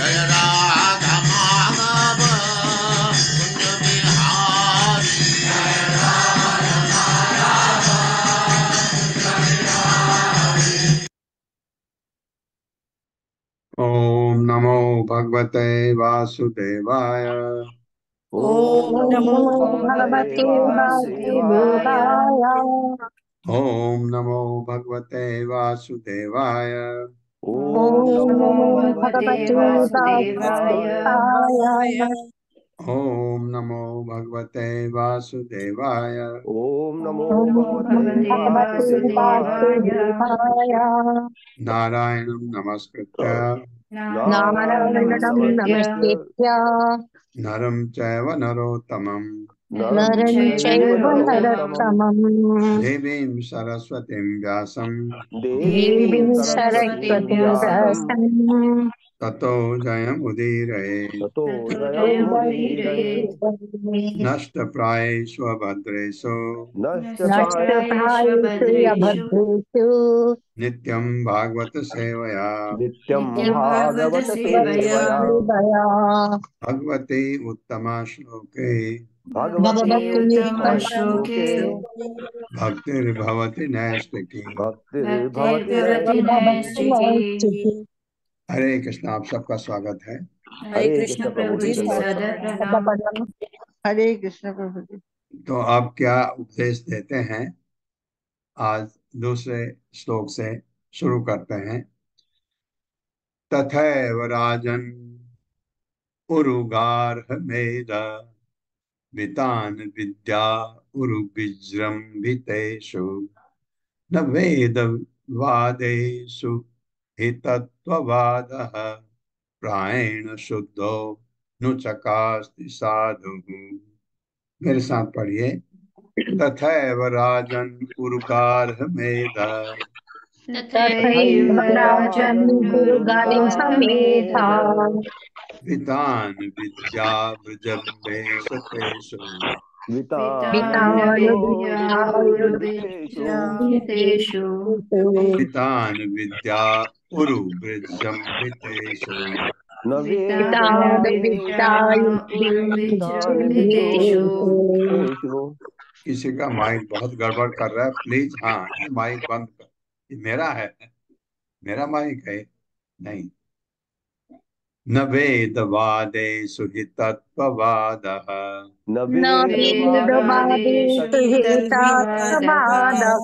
जय राधा माधव कुंज बिहारी। ओम नमो भगवते वासुदेवाय। ओम ओम नमो नमो भगवते भगवते वासुदेवाय। वासुदेवाय। ओम नमो भगवते वासुदेवाय। ओम ओम नमो नमो भगवते भगवते वासुदेवाय। वासुदेवाय। ओम नमो भगवते वासुदेवाय। ओम नमो ओम भगवते नमो वासुदेवाय। भगवते वासुदेवाय। नारायणं नमस्कृत्य नारायणं नारायणं नमस्कृत्य नमस्कृत्य नरं चैव नरोत्तमं नरं नरं चैव चैव नरोत्तमं नरोत्तमम् देवीं सरस्वतीं व्यासं देवीं देवीं सरस्वतीं सरस्वतीं व्यासं व्यासम् ततो जयमुदीरये। ततो जयमुदीरये। जयमुदीरये। नष्टप्रायेषु भद्रेषु नष्टप्रायेषु नष्टप्रायेषु भद्रेषु अभद्रेषु नित्यं भागवत सेवया नित्यं नित्यं भागवत सेवया सेवया भगवते उत्तमा श्लोके भगवते भगवति उत्तम श्लोके श्लोके भक्तिर्भवति नैष्टिकी। भक्तिर्भवति भगवति नैष्ठिकी। नैष्ठिकी। हरे कृष्ण, आप सबका स्वागत है। हरे हरे कृष्ण कृष्ण प्रभु प्रभु जी, जी, दंडवत सादर प्रणाम। प्रणाम। हरे कृष्ण प्रभु जी। तो आप क्या उपदेश देते हैं? आज दूसरे श्लोक से शुरू करते हैं। तथैव राजन् उरुगार्हमेध वितान विद्या उरुविजृंभितेषु न वेदवादेषु हि तत्त्ववादः प्रायेण शुद्धो नुचकास्ति साधुः। मेरे साथ पढ़िए। तथैव राजन् उरुगार्हमेध तथैव तथैव राजन् राजन् गुरुगारिसमेधा गुरुगार्हमेध वितान् विद्या वृजम्भेषु वितानविद्यावृद्धितेषु वितानविद्यायुर्विद्यालयेषु वितान् विद्या उरुवृजम्भितेषु न वितानविद्यायुर्विद्यालयेषु। वेदवादेषु। किसी का माइक बहुत गड़बड़ कर रहा है, प्लीज। हाँ, ये माइक बंद कर। ये मेरा है, मेरा माइक है। नहीं। न वेदवादेषु हि तत्त्ववादः न न वेदवादेषु वेदवादेषु हि हेतात्मवादः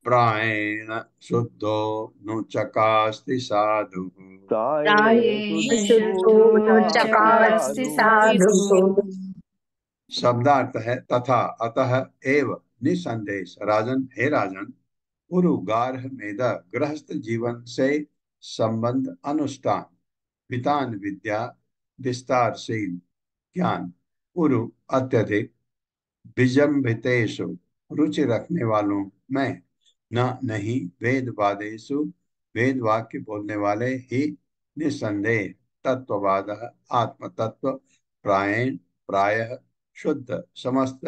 प्रायेण शुद्धो नुचकास्ति साधुः। प्रायेण प्रायेण शुद्धो शुद्धो न नुचकास्ति चकास्ति साधुः। साधुः। शब्दार्थ है तथा अतः एव निसंदेह राजन, हे राजन, उरु गार्ह मेध गृहस्थ जीवन से संबंध अनुष्ठान वितान विद्या विस्तारशील ज्ञान उरु अत्यधिक विजम्भितेषु रुचि रखने वालों में न नहीं वेद वादेशु वेद वाक्य बोलने वाले ही निसंदेह तत्ववाद आत्म तत्व प्रायण प्रायः शुद्ध समस्त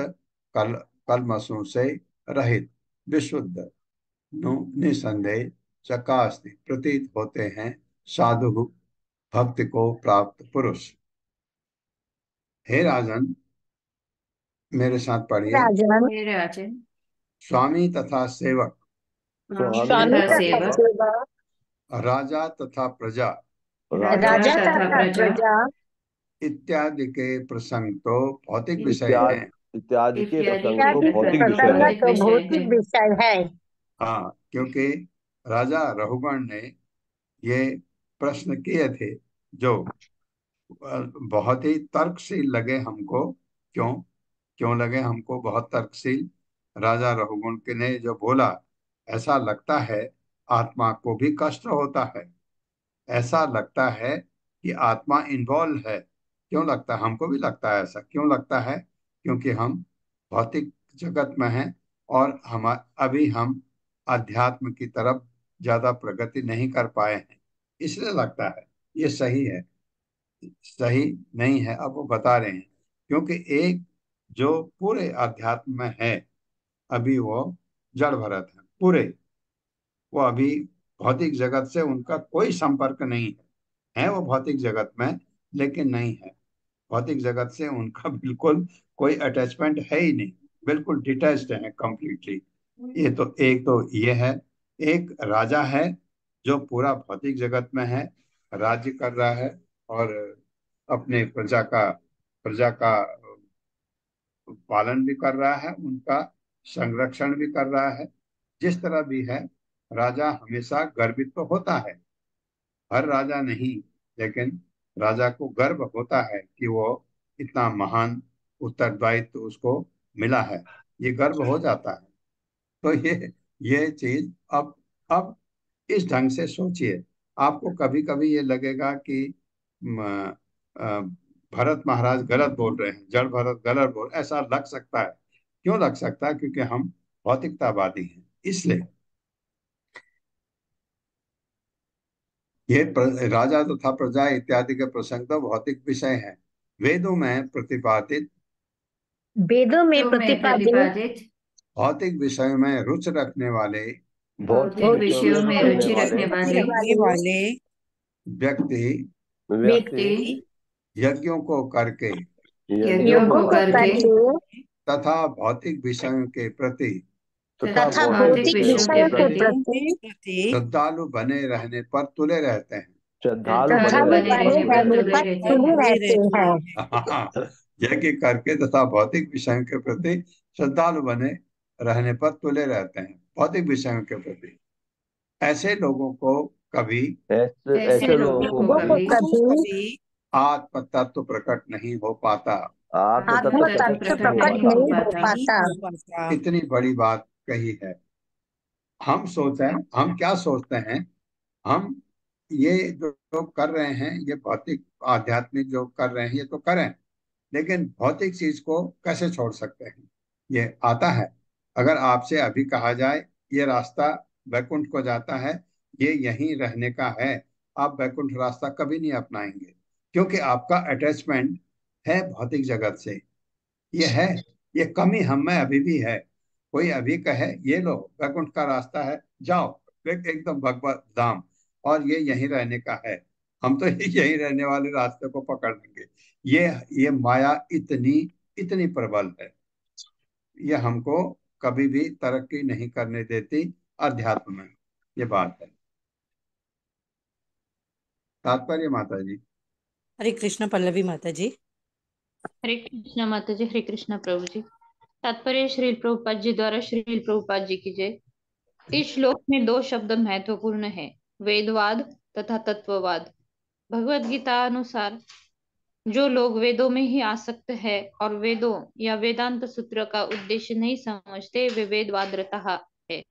कल कलमसों से रहित विशुद्ध नु निसंदेह चकास्ति प्रतीत होते हैं साधु भक्ति को प्राप्त पुरुष। हे राजन, मेरे साथ पढ़िए। राजन मेरे राजन, स्वामी तथा सेवक, स्वामी स्वामी स्वामी तथा तथा तथा सेवक, सेवक, सेवा राजा तथा प्रजा राजा राजा राजा तथा तथा तथा प्रजा प्रजा प्रजा इत्यादि के प्रसंग तो भौतिक विषय इत्यादि हैं। इत्यादि के इत्यादि प्रसंग के तो इत्यादि के भौतिक प्रसंग विषय प्रसंग है। भौतिक तो विषय है। भौतिक विषय है। हाँ, क्योंकि राजा रघुगण ने ये प्रश्न किए थे जो बहुत ही तर्कशील लगे हमको। क्यों क्यों लगे हमको बहुत तर्कशील? राजा रघुगण के ने जो बोला, ऐसा लगता है आत्मा को भी कष्ट होता है, ऐसा लगता है कि आत्मा इन्वॉल्व है। क्यों लगता है? हमको भी लगता है। ऐसा क्यों लगता है? क्योंकि हम भौतिक जगत में हैं और हम अभी हम अध्यात्म की तरफ ज्यादा प्रगति नहीं कर पाए हैं, इसलिए लगता है। ये सही है? सही नहीं है, अब वो बता रहे हैं। क्योंकि एक जो पूरे अध्यात्म में है, अभी वो जड़ भरत है पूरे। वो अभी भौतिक जगत से उनका कोई संपर्क नहीं है। है वो भौतिक जगत में, लेकिन नहीं है। भौतिक जगत से उनका बिल्कुल कोई अटैचमेंट है ही नहीं, बिल्कुल डिटैच्ड है कंप्लीटली। ये तो एक तो ये है। एक राजा है जो पूरा भौतिक जगत में है, राज्य कर रहा है और अपने प्रजा का पालन भी कर रहा है, उनका संरक्षण भी कर रहा है। जिस तरह भी है, राजा हमेशा गर्वित तो होता है, हर राजा नहीं, लेकिन राजा को गर्व होता है कि वो इतना महान उत्तरदायित्व उसको मिला है, ये गर्व हो जाता है। तो ये चीज अब इस ढंग से सोचिए। आपको कभी कभी ये लगेगा कि अ, भरत महाराज गलत बोल रहे हैं, जड़ भरत गलत बोल, ऐसा लग सकता है। क्यों लग सकता है? क्योंकि हम भौतिकतावादी हैं, इसलिए। राजा तथा प्रजा इत्यादि के प्रसंग तो भौतिक विषय हैं। वेदों में प्रतिपादित वेदों में तो में प्रतिपादित प्रतिपादित भौतिक विषयों में रुचि रखने वाले भौतिक भौतिक विषयों विषयों में में रहने रुचि वाले रखने वाले वाले व्यक्ति व्यक्ति व्यक्ति यज्ञों को करके यज्ञों यज्ञों को को करके करके तथा भौतिक विषयों के प्रति तथा तथा भौतिक भौतिक भौतिक विषयों विषयों के के विषयों के प्रति प्रति श्रद्धालु बने रहने पर तुले रहते हैं। श्रद्धालु बने श्रद्धालु श्रद्धालु बने रहने बने रहने पर पर रहने तुले पर रहते तुले हैं। रहते हैं। यज्ञ करके तथा भौतिक विषयों के प्रति श्रद्धालु बने रहने पर तुले रहते हैं। भौतिक विषयों के प्रति ऐसे लोगों को कभी ऐसे ऐसे ऐसे लोगों लोगों को को लोगों को कभी कभी आत्म तत्व प्रकट नहीं हो पाता। आत्म आत्म तत्व आत्म तत्व तत्व प्रकट नहीं प्रकट हो प्रकट नहीं हो नहीं पाता। हो पाता। पाता। इतनी बड़ी बात कही है। हम क्या सोचते हैं? हम ये जो कर रहे हैं, ये भौतिक आध्यात्मिक जो कर रहे हैं, ये तो करें, लेकिन भौतिक चीज को कैसे छोड़ सकते हैं? ये आता है। अगर आपसे अभी कहा जाए ये रास्ता वैकुंठ को जाता है, ये यहीं रहने का है, आप वैकुंठ रास्ता कभी नहीं अपनाएंगे, क्योंकि आपका अटैचमेंट है भौतिक जगत से। ये है, ये कमी हम में अभी भी है। कोई अभी कहे ये लो वैकुंठ का रास्ता है, जाओ एकदम भगवत धाम, और ये यहीं रहने का है, हम तो यहीं रहने वाले रास्ते को पकड़ लेंगे। ये माया इतनी इतनी प्रबल है, ये हमको कभी भी तरक्की नहीं करने देती अध्यात्म में। ये बात है। तात्पर्य माता जी। हरे कृष्ण पल्लवी माता जी। हरे कृष्णा माता जी, हरे कृष्णा प्रभु जी। तात्पर्य श्रील प्रभुपाद जी द्वारा, श्रील प्रभुपाद जी की जय। इस श्लोक में दो शब्द महत्वपूर्ण हैं, वेदवाद तथा तत्ववाद। भगवत गीता अनुसार जो लोग वेदों में ही आसक्त है और वेदों या वेदांत सूत्र का उद्देश्य नहीं समझते, वे वेदवादरता है।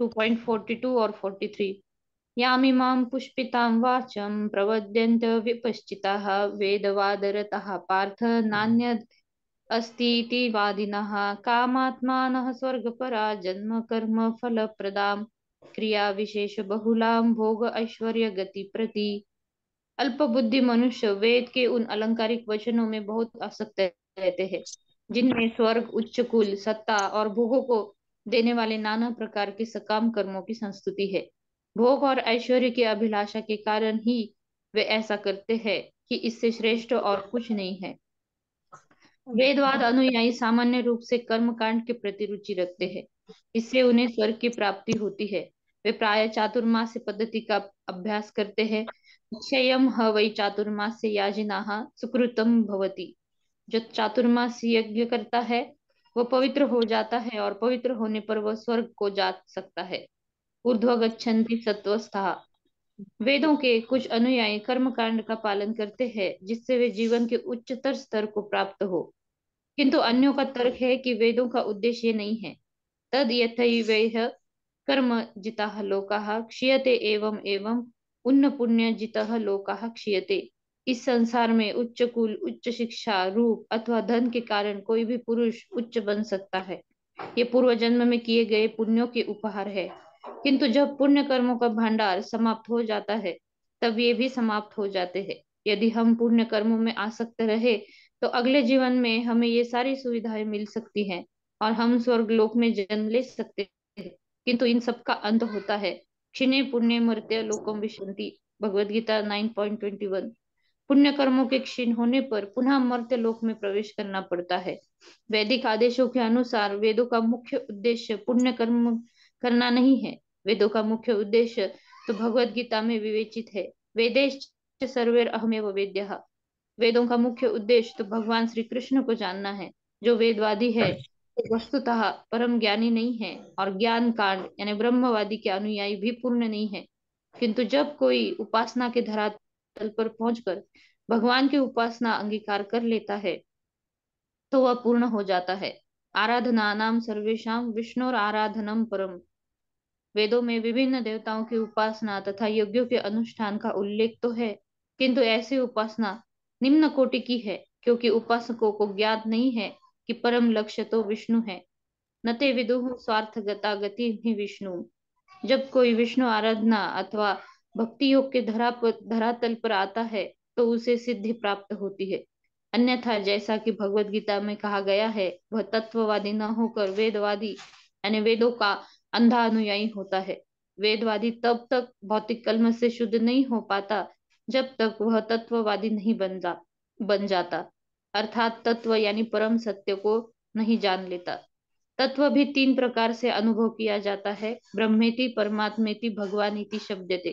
2.42 और 43। यामिमां पुष्पितां वाचं प्रवद्यन्त विपश्चिताः वेदवादरतः पार्थ नान्यद् अस्तीति वादिनः कामात्मानः स्वर्गपरा जन्म कर्म फलप्रदां क्रिया विशेष बहुलां भोग ऐश्वर्य गति प्रति। अल्प बुद्धि मनुष्य वेद के उन अलंकारिक वचनों में बहुत आसक्त रहते हैं, जिनमें स्वर्ग, उच्च कुल, सत्ता और भोगों को देने वाले नाना प्रकार के सकाम कर्मों की संस्तुति है। भोग और ऐश्वर्य की अभिलाषा के कारण ही वे ऐसा करते हैं कि इससे श्रेष्ठ और कुछ नहीं है। वेदवाद अनुयायी सामान्य रूप से कर्म कांड के प्रति रुचि रखते हैं, इससे उन्हें स्वर्ग की प्राप्ति होती है। वे प्राय चातुर्मास्य पद्धति का अभ्यास करते हैं। क्षयम ह वै चातुर्मास्य याजिनाः सुकृतम भवति। जो चातुर्मास यज्ञ करता है वह पवित्र हो जाता है, और पवित्र होने पर वह स्वर्ग को जा सकता है। ऊर्ध्व गच्छन्ति सत्वस्था। वेदों के कुछ अनुयायी कर्म कांड का पालन करते हैं, जिससे वे जीवन के उच्चतर स्तर को प्राप्त हो, किंतु अन्यों का तर्क है कि वेदों का उद्देश्य ये नहीं है। तद यथैवेह कर्म जिताः लोकाः क्षीयते एवं एवं उन्न पुण्य जितः लोकाः क्षीयते। इस संसार में उच्च कुल, उच्च शिक्षा, रूप अथवा धन के कारण कोई भी पुरुष उच्च बन सकता है। ये पूर्व जन्म में किए गए पुण्यों के उपहार है, किंतु जब पुण्य कर्मों का भंडार समाप्त हो जाता है, तब ये भी समाप्त हो जाते हैं। यदि हम पुण्य कर्मों में आसक्त रहे तो अगले जीवन में हमें ये सारी सुविधाएं मिल सकती हैं और हम स्वर्ग लोक में जन्म ले सकते हैं, किंतु इन सब का अंत होता है। क्षिणे पुण्य मर्त्य लोकम विशन्ति, भगवद गीता 9.21। पुण्य कर्मों के क्षीण होने पर पुनः मर्त्य लोक में प्रवेश करना पड़ता है। वैदिक आदेशों के अनुसार वेदों का मुख्य उद्देश्य पुण्य कर्म करना नहीं है। वेदों का मुख्य उद्देश्य तो भगवद गीता में विवेचित है। वेदैश्च सर्वैर अहमेव वेद्यः। वेदों का मुख्य उद्देश्य तो भगवान श्री कृष्ण को जानना है। जो वेदवादी है तो वस्तुतः परम ज्ञानी नहीं है और ज्ञान कांड यानी ब्रह्मवादी के अनुयायी भी पूर्ण नहीं है। किंतु जब कोई उपासना के धरातल पर पहुंचकर भगवान की उपासना अंगीकार कर लेता है तो वह पूर्ण हो जाता है। आराधना नाम सर्वेशाम विष्णुर आराधनम परम। वेदों में विभिन्न देवताओं की उपासना तथा यज्ञों के अनुष्ठान का उल्लेख तो है, किंतु ऐसी उपासना निम्न कोटि की है, क्योंकि उपासकों को ज्ञात नहीं है कि परम लक्ष्य तो विष्णु है। नते विदुः स्वार्थगता गति ही विष्णु। जब कोई विष्णु आराधना अथवा भक्ति योग के धरातल पर आता है तो उसे सिद्धि प्राप्त होती है। अन्यथा जैसा कि भगवत गीता में कहा गया है, वह तत्ववादी न होकर वेदवादी यानी वेदों का अंधा अनुयायी होता है। वेदवादी तब तक भौतिक कलम से शुद्ध नहीं हो पाता जब तक वह तत्ववादी नहीं बन जाता, अर्थात तत्व यानी परम सत्य को नहीं जान लेता। तत्व भी तीन प्रकार से अनुभव किया जाता है, ब्रह्मेति परमात्मेति भगवानिति शब्दते।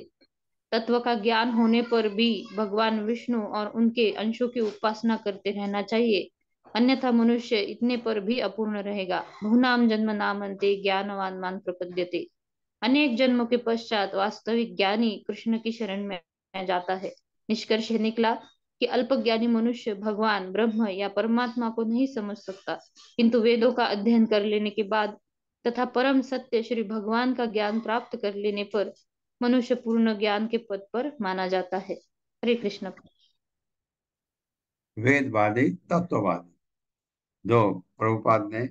तत्व का ज्ञान होने पर भी भगवान विष्णु और उनके अंशों की उपासना करते रहना चाहिए, अन्यथा मनुष्य इतने पर भी अपूर्ण रहेगा। बहुनाम जन्म नामन्ते ज्ञानवान मान प्रपद्यते। अनेक जन्मों के पश्चात वास्तविक ज्ञानी कृष्ण की शरण में जाता है। निष्कर्ष निकला कि अल्पज्ञानी मनुष्य भगवान ब्रह्म या परमात्मा को नहीं समझ सकता, किंतु वेदों का अध्ययन कर लेने के बाद तथा परम सत्य श्री भगवान का ज्ञान प्राप्त कर लेने पर मनुष्य पूर्ण ज्ञान के पद पर माना जाता है। हरे कृष्ण। वेदवादी तत्ववादी, जो प्रभुपाद ने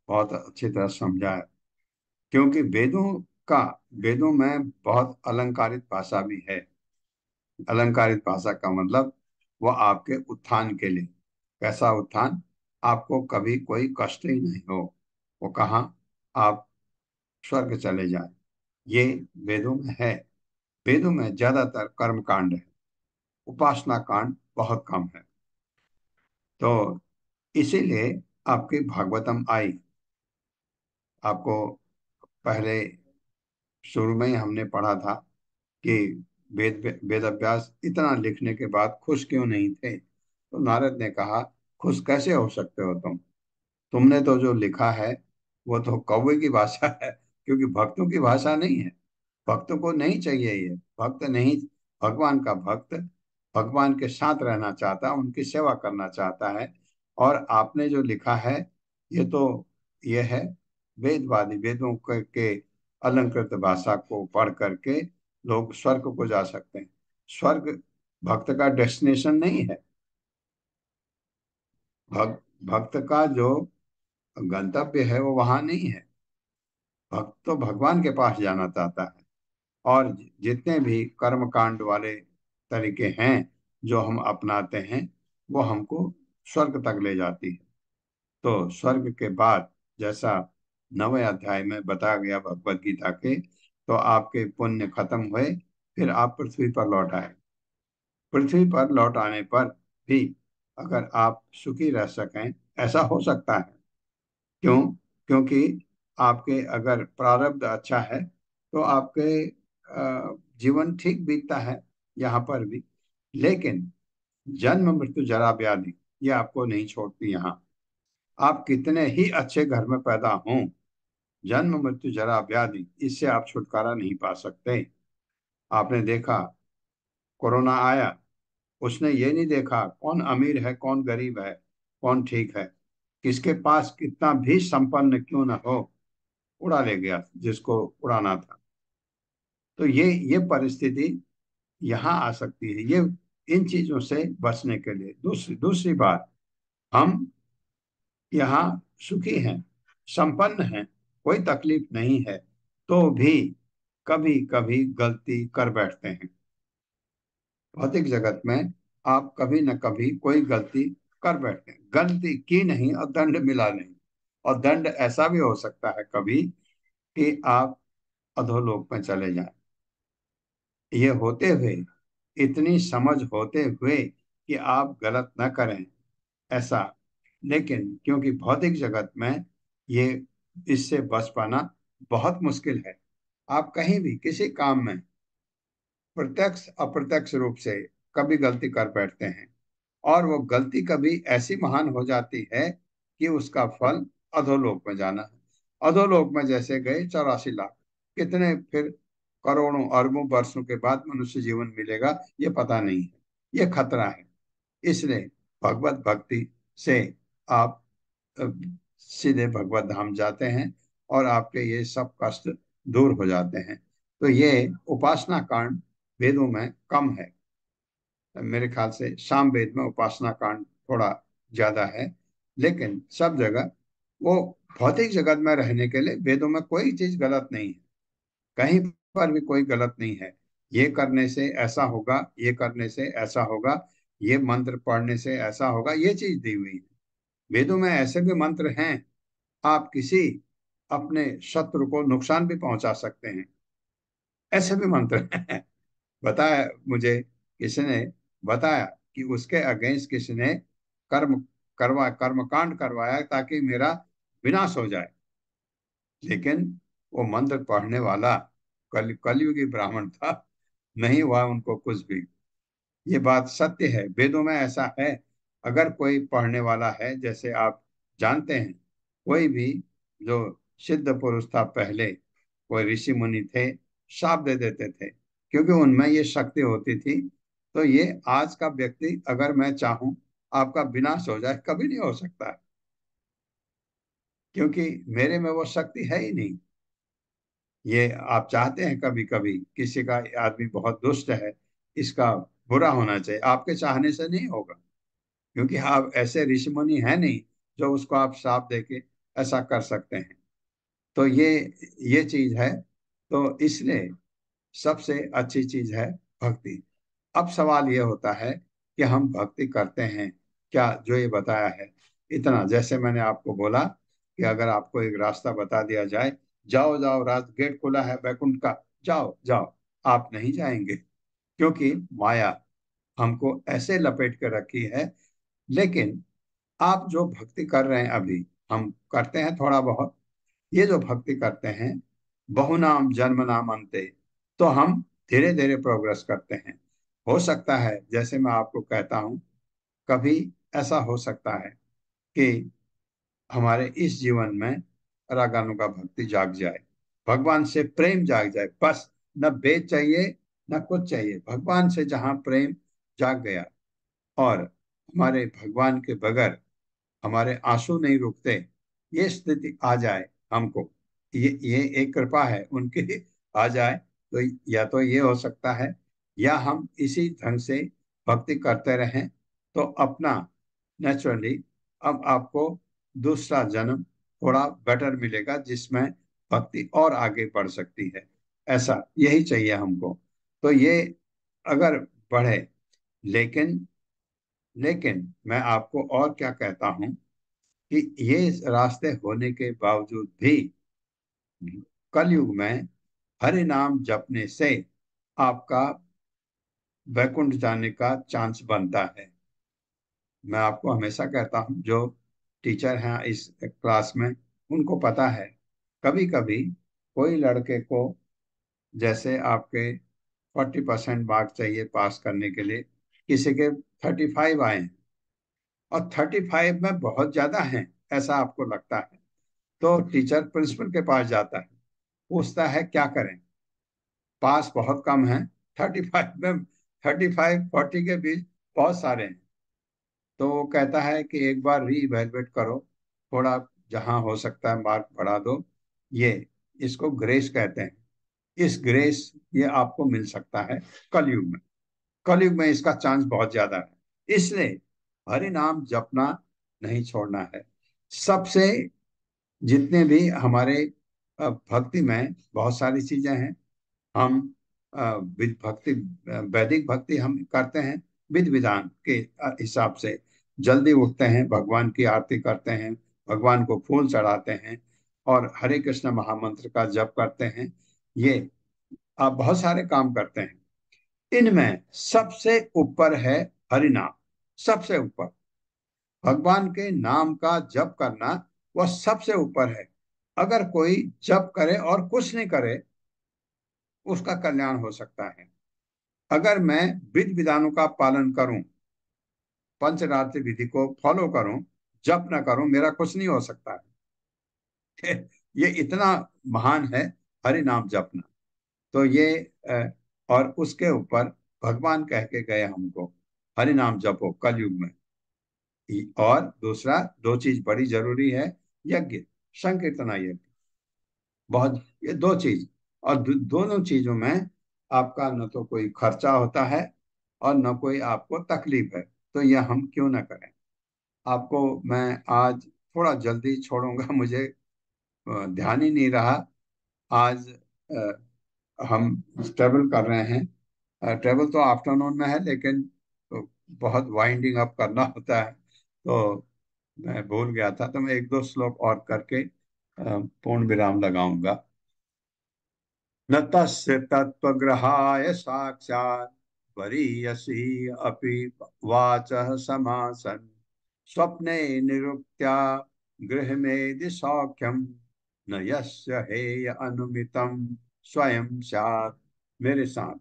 बहुत अच्छी तरह समझाया। क्योंकि का वेदों में बहुत अलंकारित भाषा भी है। अलंकारित भाषा का मतलब वो आपके उत्थान के लिए। कैसा उत्थान? आपको कभी कोई कष्ट ही नहीं हो, वो कहाँ आप स्वर्ग चले जाए, ये वेदों में है। वेदों में ज्यादातर कर्म कांड है, उपासना कांड बहुत कम है। तो इसीलिए आपकी भागवतम आई। आपको पहले शुरू में ही हमने पढ़ा था कि वेद अभ्यास इतना लिखने के बाद खुश क्यों नहीं थे। तो नारद ने कहा, खुश कैसे हो सकते हो तुमने तो जो लिखा है वो तो कौवे की भाषा है, क्योंकि भक्तों की भाषा नहीं है। भक्तों को नहीं चाहिए ये। भक्त नहीं, भगवान का भक्त भगवान के साथ रहना चाहता है, उनकी सेवा करना चाहता है। और आपने जो लिखा है ये तो ये है वेदवादी, वेदों के अलंकृत भाषा को पढ़ करके लोग स्वर्ग को जा सकते हैं। स्वर्ग भक्त का डेस्टिनेशन नहीं है। भक्त का जो गंतव्य है वो वहां नहीं है। भक्त तो भगवान के पास जाना चाहता है। और जितने भी कर्म कांड वाले तरीके हैं जो हम अपनाते हैं वो हमको स्वर्ग तक ले जाती है। तो स्वर्ग के बाद जैसा 9वें अध्याय में बताया गया भगवत गीता के, तो आपके पुण्य खत्म हुए, फिर आप पृथ्वी पर लौट आए। पृथ्वी पर लौट आने पर भी अगर आप सुखी रह सकें, ऐसा हो सकता है। क्यों? क्योंकि आपके अगर प्रारब्ध अच्छा है तो आपके जीवन ठीक बीतता है यहाँ पर भी। लेकिन जन्म मृत्यु जरा व्याधि ये आपको नहीं छोड़ती। यहाँ आप कितने ही अच्छे घर में पैदा हों, जन्म मृत्यु जरा व्याधि इससे आप छुटकारा नहीं पा सकते। आपने देखा कोरोना आया, उसने ये नहीं देखा कौन अमीर है कौन गरीब है, कौन ठीक है। किसके पास कितना भी संपन्न क्यों न हो, उड़ा ले गया जिसको उड़ाना था। तो ये परिस्थिति यहाँ आ सकती है। ये इन चीजों से बचने के लिए दूसरी दूसरी बात, हम यहाँ सुखी हैं, संपन्न हैं, कोई तकलीफ नहीं है, तो भी कभी कभी गलती कर बैठते हैं। भौतिक जगत में आप कभी न कभी कोई गलती कर बैठते हैं। गलती की नहीं और दंड मिला नहीं। और दंड ऐसा भी हो सकता है कभी कि आप अधोलोक में चले जाएं। ये होते हुए, इतनी समझ होते हुए कि आप गलत न करें, ऐसा। लेकिन क्योंकि भौतिक जगत में ये, इससे बच पाना बहुत मुश्किल है। आप कहीं भी किसी काम में प्रत्यक्ष अप्रत्यक्ष रूप से कभी गलती कर बैठते हैं, और वो गलती कभी ऐसी महान हो जाती है कि उसका फल अधोलोक में जाना है। अधोलोक में जैसे गए 84 लाख, कितने फिर करोड़ों अरबों वर्षों के बाद मनुष्य जीवन मिलेगा ये पता नहीं है। ये खतरा है। इसलिए भगवत भक्ति से आप अ, सीधे भगवत धाम जाते हैं, और आपके ये सब कष्ट दूर हो जाते हैं। तो ये उपासना कांड वेदों में कम है। मेरे ख्याल से साम वेद में उपासना कांड थोड़ा ज्यादा है। लेकिन सब जगह वो, भौतिक जगत में रहने के लिए वेदों में कोई चीज गलत नहीं है। कहीं पर भी कोई गलत नहीं है। ये करने से ऐसा होगा, ये करने से ऐसा होगा, ये मंत्र पढ़ने से ऐसा होगा, ये चीज दी हुई है। वेदों में ऐसे भी मंत्र हैं, आप किसी अपने शत्रु को नुकसान भी पहुंचा सकते हैं, ऐसे भी मंत्र हैं। बताया मुझे, किसी ने बताया कि उसके अगेंस्ट किसी ने कर्मकांड करवाया ताकि मेरा विनाश हो जाए। लेकिन वो मंत्र पढ़ने वाला कलयुगी ब्राह्मण था, नहीं हुआ उनको कुछ भी। ये बात सत्य है, वेदों में ऐसा है। अगर कोई पढ़ने वाला है, जैसे आप जानते हैं, कोई भी जो सिद्ध पुरुष था पहले, कोई ऋषि मुनि थे, शाप दे देते थे, क्योंकि उनमें ये शक्ति होती थी। तो ये आज का व्यक्ति, अगर मैं चाहूं आपका विनाश हो जाए, कभी नहीं हो सकता है, क्योंकि मेरे में वो शक्ति है ही नहीं। ये आप चाहते हैं कभी कभी किसी का, आदमी बहुत दुष्ट है, इसका बुरा होना चाहिए, आपके चाहने से नहीं होगा, क्योंकि आप ऐसे ऋषि मुनि है नहीं जो उसको आप श्राप देके ऐसा कर सकते हैं। तो ये चीज है। तो इसलिए सबसे अच्छी चीज है भक्ति। अब सवाल ये होता है कि हम भक्ति करते हैं क्या, जो ये बताया है इतना। जैसे मैंने आपको बोला कि अगर आपको एक रास्ता बता दिया जाए, जाओ जाओ, रात गेट खुला है बैकुंठ का, जाओ जाओ, आप नहीं जाएंगे, क्योंकि माया हमको ऐसे लपेट के रखी है। लेकिन आप जो भक्ति कर रहे हैं अभी, हम करते हैं थोड़ा बहुत, ये जो भक्ति करते हैं, बहुनाम जन्म नाम अंते, तो हम धीरे धीरे प्रोग्रेस करते हैं। हो सकता है, जैसे मैं आपको कहता हूँ, कभी ऐसा हो सकता है कि हमारे इस जीवन में रागानुगा भक्ति जाग जाए, भगवान से प्रेम जाग जाए, बस। न वेद चाहिए, न कुछ चाहिए, भगवान से जहाँ प्रेम जाग गया, और हमारे भगवान के बगैर हमारे आंसू नहीं रुकते, ये स्थिति आ जाए हमको, ये एक कृपा है उनकी, आ जाए। तो या तो ये हो सकता है, या हम इसी ढंग से भक्ति करते रहें, तो अपना नेचुरली अब आपको दूसरा जन्म थोड़ा बेटर मिलेगा, जिसमें भक्ति और आगे बढ़ सकती है। ऐसा यही चाहिए हमको। तो ये अगर बढ़े, लेकिन लेकिन मैं आपको और क्या कहता हूं, कि ये रास्ते होने के बावजूद भी कलयुग में हरि नाम जपने से आपका वैकुंठ जाने का चांस बनता है। मैं आपको हमेशा कहता हूँ, जो टीचर हैं इस क्लास में, उनको पता है। कभी कभी कोई लड़के को, जैसे आपके 40% मार्क चाहिए पास करने के लिए, किसी के 35 आए हैं, और 35 में बहुत ज्यादा हैं ऐसा आपको लगता है, तो टीचर प्रिंसिपल के पास जाता है, पूछता है क्या करें, पास बहुत कम है, 35 में, 35-40 के बीच बहुत सारे हैं। तो वो कहता है कि एक बार री इवेलुएट करो, थोड़ा जहां हो सकता है मार्क बढ़ा दो। ये, इसको ग्रेस कहते हैं। इस ग्रेस, ये आपको मिल सकता है कलयुग में। कलयुग में इसका चांस बहुत ज्यादा है। इसलिए हरि नाम जपना नहीं छोड़ना है। सबसे, जितने भी हमारे भक्ति में बहुत सारी चीजें हैं। हम विद भक्ति, वैदिक भक्ति हम करते हैं विधि विधान के हिसाब से। जल्दी उठते हैं, भगवान की आरती करते हैं, भगवान को फूल चढ़ाते हैं, और हरे कृष्ण महामंत्र का जप करते हैं। ये आप बहुत सारे काम करते हैं। इनमें सबसे ऊपर है हरिनाम। सबसे ऊपर भगवान के नाम का जप करना वह सबसे ऊपर है। अगर कोई जप करे और कुछ नहीं करे, उसका कल्याण हो सकता है। अगर मैं विधि विधानों का पालन करूं, पंचरात्र विधि को फॉलो करूं, जप ना करूं, मेरा कुछ नहीं हो सकता है। ये इतना महान है हरि नाम जपना। तो ये और उसके ऊपर भगवान कह के गए हमको, हरि नाम जपो कलयुग में। और दूसरा दो चीज बड़ी जरूरी है, यज्ञ, संकीर्तना यज्ञ। बहुत, ये दो चीज। और दोनों चीजों में आपका न तो कोई खर्चा होता है और न कोई आपको तकलीफ है, तो यह हम क्यों ना करें। आपको मैं आज थोड़ा जल्दी छोड़ूंगा, मुझे ध्यान ही नहीं रहा। आज हम ट्रेवल कर रहे हैं। ट्रेवल तो आफ्टरनून में है, लेकिन बहुत वाइंडिंग अप करना होता है, तो मैं भूल गया था। तो मैं एक दो श्लोक और करके पूर्ण विराम लगाऊंगा। न तस्य तत्त्वग्रहाय साक्षात् वरीयसी अपि वाचः समासन् स्वप्ने निरुक्त्या गृहमेदि सौख्यम न यस्य हेय अनुमितं स्वयं स्यात्। मेरे साथ,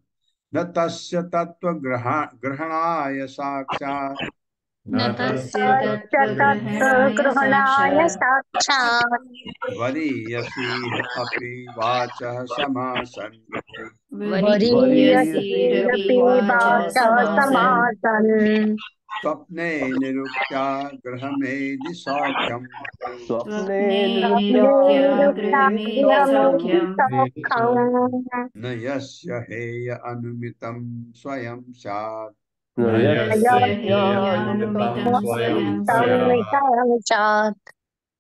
न तस्य ग्रहणाय साक्षात् न तस्य तत्तत्ग्रहणाय तत्त्वग्रहणाय साक्षात् वरीयसी अपि वाचः समासन् वरीयसी वरीयसीरपि रपि वाचः वाचः समासन् समासन् स्वप्ने निरुक्त्या गृहमेदि सौख्यम् स्वप्ने स्वप्ने निरुक्त्या स्वप्ने निरुक्त्या गृहमेधि निरुक्ताग्रहमेधि सौख्यम् सौख्यम् न यस्य हेय अनुमितं स्वयं स्यात्। न यस्य यस्य ह्यनुमितं अनुमितं स्वयं स्वयं स्यात्। स्यात् तन्मितमिचात्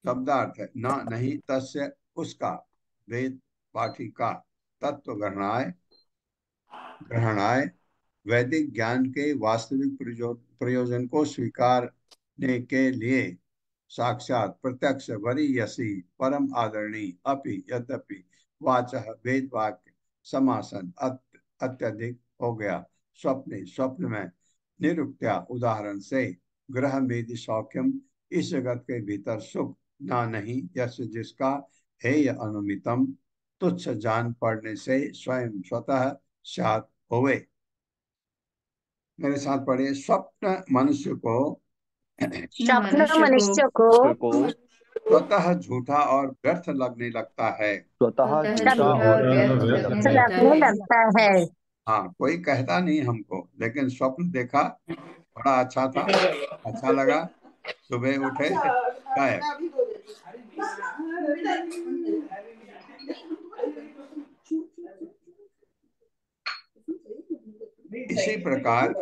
शब्दार्थ है न, नहीं, तस्य उसका, वेद पाठी का, तत्व ग्रहणाय, ग्रहणाय वैदिक ज्ञान के वास्तविक प्रयोजन को स्वीकारने के लिए साक्षात प्रत्यक्ष वरीयसी परम आदरणीय अपि यद्यपि वाचः वेद वाक्य समासन अत्यधिक हो गया स्वप्ने, स्वप्न में, निरुक्त्या उदाहरण से, ग्रह मेदि सौख्यम इस जगत के भीतर सुख ना नहीं, यश जिसका हेय अनुमितम तुच्छ जान पड़ने से स्वयं स्वतः सात होवे। मेरे साथ पढ़िए। स्वप्न मनुष्य को स्वप्न मनुष्य को मनुष्य को को स्वतः झूठा और व्यर्थ लगने लगता है। स्वतः स्वतः झूठा झूठा और और व्यर्थ व्यर्थ लगने लगने लगता लगता लगने है। है। लगता है। हाँ, कोई कहता नहीं हमको, लेकिन स्वप्न देखा, बड़ा अच्छा था, अच्छा लगा, सुबह उठे, गायब। इसी प्रकार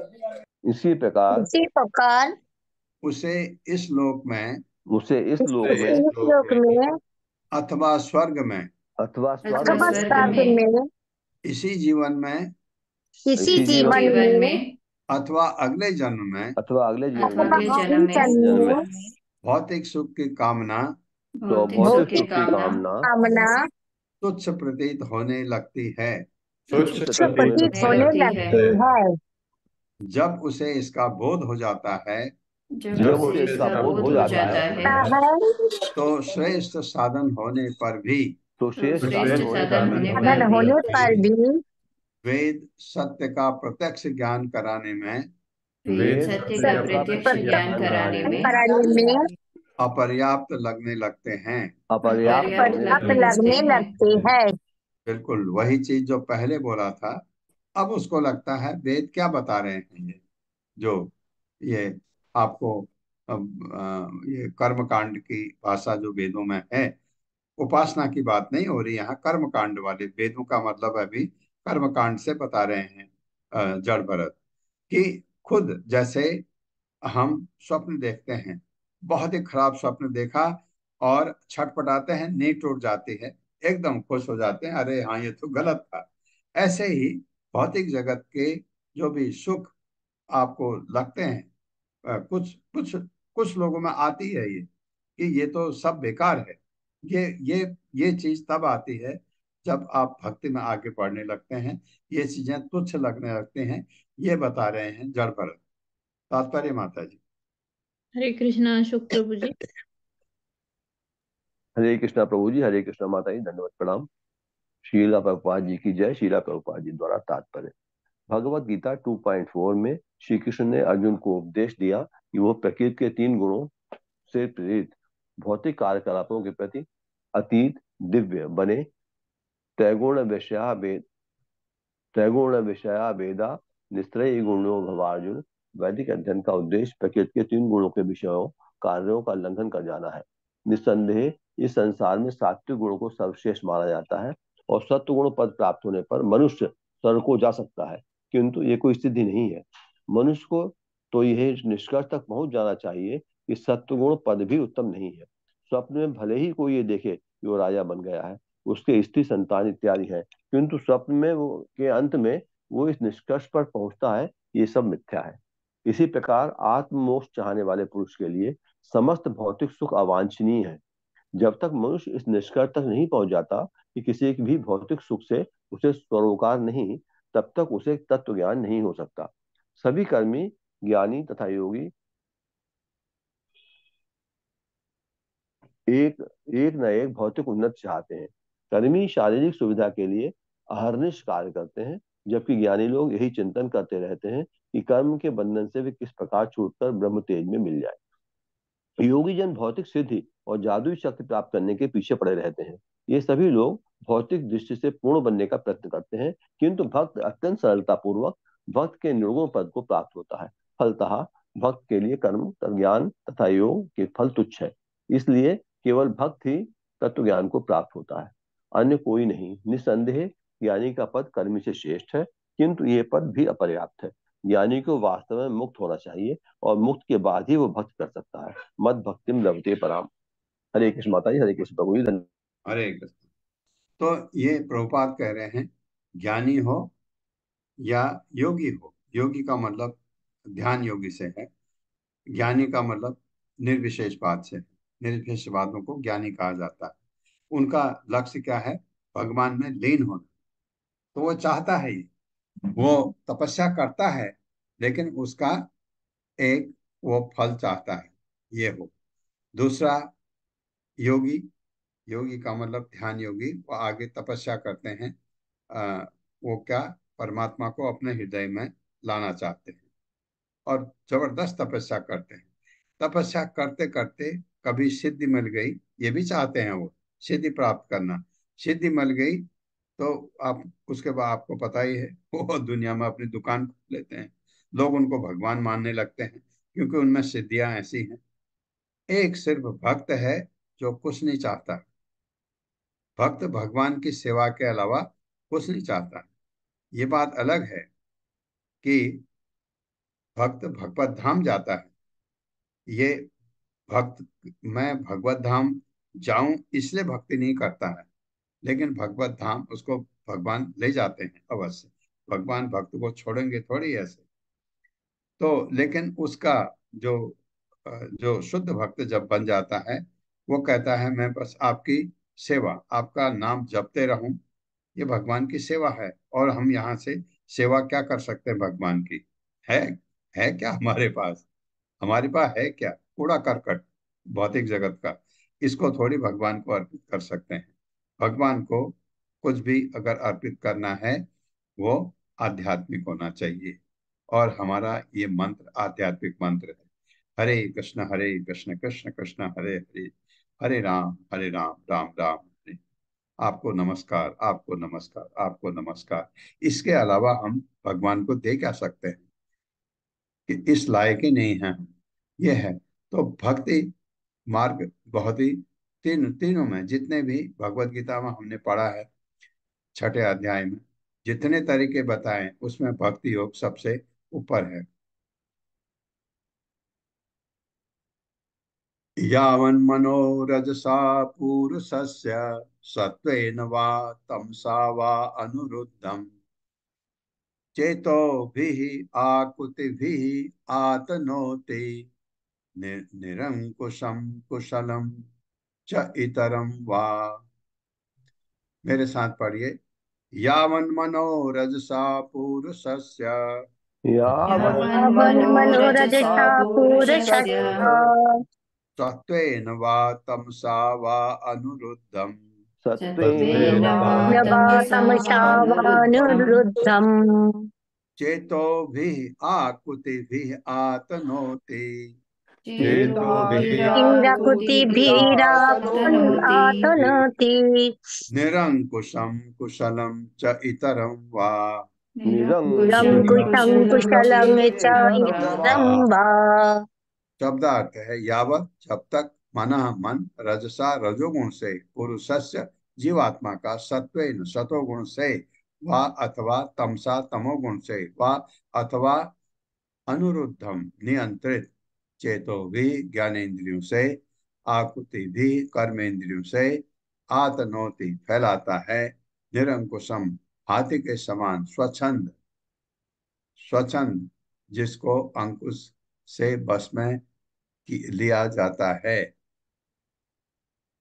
इसी प्रकार इसी प्रकार उसे इस लोक में उसे इस लोक में इस लोक में अथवा स्वर्ग में, अथवा स्वर्ग अथवा अथवा में, स्वर्ग स्वर्ग में, में इसी जीवन में, इसी इसी इसी जीवन जीवन जीवन में में अथवा अगले जन्म में अथवा अगले जीवन अथवा अथवा अगले में, अगले जन्म में जन्म जन्म में में भौतिक सुख की कामना तो भौतिक सुख भौतिक की भौतिक सुख की कामना कामना कामना तुच्छ प्रतीत होने लगती है। तुच्छ तुच्छ प्रतीत होने प्रतीत होने लगती होने है। लगती है। लगती है। जब उसे इसका बोध हो जाता है, जब जब उसे उसे इसका इसका बोध बोध हो हो जाता जाता है है, है तो श्रेष्ठ साधन होने पर भी तो तो श्रेष्ठ श्रेष्ठ साधन होने पर साधन भी होने साधन पर भी होने पर भी वेद सत्य का प्रत्यक्ष ज्ञान कराने में वेद वेद सत्य का सत्य का प्रत्यक्ष प्रत्यक्ष ज्ञान ज्ञान कराने कराने में में कराने में अपर्याप्त लगने लगते हैं। अपर्याप्त अपर्याप्त लगने पर्याप्त लगने लगते हैं। लगते लगने हैं। लगती है। बिल्कुल वही चीज जो पहले बोला था, अब उसको लगता है वेद क्या बता रहे हैं। ये जो ये आपको ये कर्म कांड की भाषा जो वेदों में है, उपासना की बात नहीं हो रही यहाँ, कर्म कांड वाले वेदों का मतलब अभी कर्म कांड से बता रहे हैं जड़ भरत, कि खुद जैसे हम स्वप्न देखते हैं, बहुत ही खराब स्वप्न देखा और छटपटाते हैं, नींद टूट जाती है, एकदम खुश हो जाते हैं, अरे हाँ ये तो गलत था। ऐसे ही भौतिक जगत के जो भी सुख आपको लगते हैं, कुछ कुछ कुछ लोगों में आती है ये, कि ये तो सब बेकार है। ये ये चीज तब आती है जब आप भक्ति में आगे बढ़ने लगते हैं ये चीजें तुच्छ लगने लगते हैं। ये बता रहे हैं जड़ भरत। तात्पर्य माता जी। हरे कृष्णा शुक प्रभु जी। हरे कृष्णा प्रभु जी, हरे कृष्णा माता जी, धन्यवाद प्रणाम। शीला प्रभुपाद जी की जय। शीला प्रभुपाद जी द्वारा तात्पर्य। भगवत गीता 2.4 में श्री कृष्ण ने अर्जुन को उपदेश दिया कि वो प्रकृति के 3 गुणों से प्रेरित भौतिक कार्यकलापों के प्रति अतीत दिव्य बने। त्रैगुण विषया वेद त्रैगुण विषया वेदा निस्त्रय गुणो भवार्जुन। वैदिक अध्ययन का उद्देश्य प्रकृति के 3 गुणों के विषयों कार्यों का उल्लंघन कर जाना है। निस्संदेह इस संसार में सात्विक गुणों को सर्वश्रेष्ठ माना जाता है और सत्वगुण पद प्राप्त होने पर मनुष्य स्वर्ग को जा सकता है, किंतु ये कोई स्थिति नहीं है। मनुष्य को तो यह निष्कर्ष तक पहुंच जाना चाहिए कि सत्वगुण पद भी उत्तम नहीं है। स्वप्न में भले ही कोई ये देखे कि वो राजा बन गया है, उसके स्त्री संतान इत्यादि है, किंतु स्वप्न में वो के अंत में वो इस निष्कर्ष पर पहुंचता है ये सब मिथ्या है। इसी प्रकार आत्ममोक्ष चाहने वाले पुरुष के लिए समस्त भौतिक सुख अवांछनीय है। जब तक मनुष्य इस निष्कर्ष तक नहीं पहुंच जाता कि किसी भी भौतिक सुख से उसे स्वरोकार नहीं, तब तक उसे तत्व ज्ञान नहीं हो सकता। सभी कर्मी ज्ञानी तथा योगी एक एक न एक भौतिक उन्नति चाहते हैं। कर्मी शारीरिक सुविधा के लिए अहर्निश कार्य करते हैं, जबकि ज्ञानी लोग यही चिंतन करते रहते हैं कि कर्म के बंधन से वे किस प्रकार छूटकर ब्रह्म तेज में मिल जाए। योगी जन भौतिक सिद्धि और जादुई शक्ति प्राप्त करने के पीछे पड़े रहते हैं। ये सभी लोग भौतिक दृष्टि से पूर्ण बनने का प्रयत्न करते हैं, किंतु भक्त अत्यंत सरलता पूर्वक भक्त के निर्गुण पद को प्राप्त होता है। फलतः भक्त के लिए कर्म ज्ञान तथा योग के फल तुच्छ है। इसलिए केवल भक्त ही तत्व ज्ञान को प्राप्त होता है, अन्य कोई नहीं। निस्संदेह ज्ञानी का पद कर्मी से श्रेष्ठ है, किंतु ये पद भी अपर्याप्त है। ज्ञानी को वास्तव में मुक्त होना चाहिए और मुक्त के बाद ही वो भक्त कर सकता है। मद भक्तिम लभते पराम। हरे कृष्ण माता जी, हरे कृष्ण प्रभु जी, धन्यवाद। हरे कृष्ण। तो ये प्रभुपाद कह रहे हैं ज्ञानी हो या योगी हो। योगी का मतलब ध्यान योगी से है, ज्ञानी का मतलब निर्विशेषवाद से है। निर्विशेषवादों को ज्ञानी कहा जाता है। उनका लक्ष्य क्या है? भगवान में लीन होना। तो वो चाहता है ये, वो तपस्या करता है, लेकिन उसका एक वो फल चाहता है ये हो। दूसरा योगी, योगी का मतलब ध्यान योगी, वो आगे तपस्या करते हैं। वो क्या, परमात्मा को अपने हृदय में लाना चाहते हैं और जबरदस्त तपस्या करते हैं। तपस्या करते करते कभी सिद्धि मिल गई, ये भी चाहते हैं वो सिद्धि प्राप्त करना। सिद्धि मिल गई तो आप उसके बाद आपको पता ही है वो दुनिया में अपनी दुकान खोल लेते हैं। लोग उनको भगवान मानने लगते हैं क्योंकि उनमें सिद्धियां ऐसी हैं। एक सिर्फ भक्त है जो कुछ नहीं चाहता। भक्त भगवान की सेवा के अलावा कुछ नहीं चाहता। ये बात अलग है कि भक्त भगवत धाम जाता है। ये भक्त, मैं भगवत धाम जाऊं इसलिए भक्ति नहीं करता है, लेकिन भगवत धाम उसको भगवान ले जाते हैं अवश्य। भगवान भक्त को छोड़ेंगे थोड़ी ऐसे। तो लेकिन उसका जो जो शुद्ध भक्त जब बन जाता है, वो कहता है मैं बस आपकी सेवा, आपका नाम जपते रहूं, ये भगवान की सेवा है। और हम यहाँ से सेवा क्या कर सकते हैं भगवान की? है है क्या हमारे पास? हमारे पास है क्या? कूड़ा करकट भौतिक जगत का। इसको थोड़ी भगवान को अर्पित कर सकते हैं। भगवान को कुछ भी अगर अर्पित करना है, वो आध्यात्मिक होना चाहिए। और हमारा ये मंत्र आध्यात्मिक मंत्र है। हरे कृष्ण कृष्ण कृष्ण हरे हरे, हरे राम राम राम हरे। आपको नमस्कार, आपको नमस्कार, आपको नमस्कार। इसके अलावा हम भगवान को दे क्या सकते हैं कि इस लायक ही नहीं है हम। ये है। तो भक्ति मार्ग बहुत ही तीनों में जितने भी भगवत गीता में हमने पढ़ा है, छठे अध्याय में जितने तरीके बताए उसमें भक्ति योग सबसे ऊपर है। यावन्मनोरजसा पूरुषस्य सत्त्वेन वा तमसा वा अनुरुद्धम् चेतोभिः आकुतिभिः आतनोति निरंकुशं कुशलम च इतरम वा। मेरे साथ पढ़िए। यावन् मनोरजसा पुरुषस्य यावन् मनोरजसा पुरुषस्य सत्त्वेन वा तमसा वा अनुरुद्धम् सत्त्वेन न वा तमसा वानुरुद्धम् चेतोभिः आकुतिभिः आतनोति आतनोति निरङ्कुशं कुशलं च इतरं वा निरङ्कुशं कुशलं च इतरं वा। शब्दार्थ है यावत जब तक मनः मन रजसा रजोगुण से पुरुषस्य जीवात्मा का सत्वेन सतोगुण से वा अथवा तमसा तमोगुण से वा अथवा अनुरुद्धम नियंत्रित चेतो भी ज्ञानेन्द्रियों से आकुति भी कर्मेंद्रियों से आतनोति फैलाता है निरंकुशम हाथी के समान स्वच्छंद स्वच्छंद जिसको अंकुश से बस में लिया जाता है।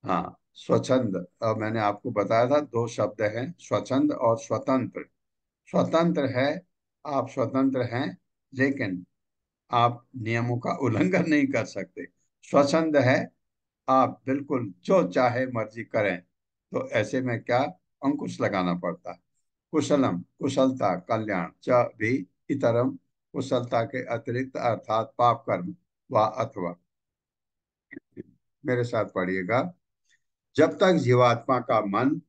हाँ, स्वच्छंद। अब मैंने आपको बताया था दो शब्द हैं, स्वच्छंद और स्वतंत्र। स्वतंत्र है, आप स्वतंत्र हैं, लेकिन आप नियमों का उल्लंघन नहीं कर सकते। स्वच्छंद है, आप बिल्कुल जो चाहे मर्जी करें, तो ऐसे में क्या अंकुश लगाना पड़ता है। कुशलम कुशलता कल्याण च भी इतरम कुशलता के अतिरिक्त अर्थात पाप कर्म व अथवा। मेरे साथ पढ़िएगा। जब तक जीवात्मा का मन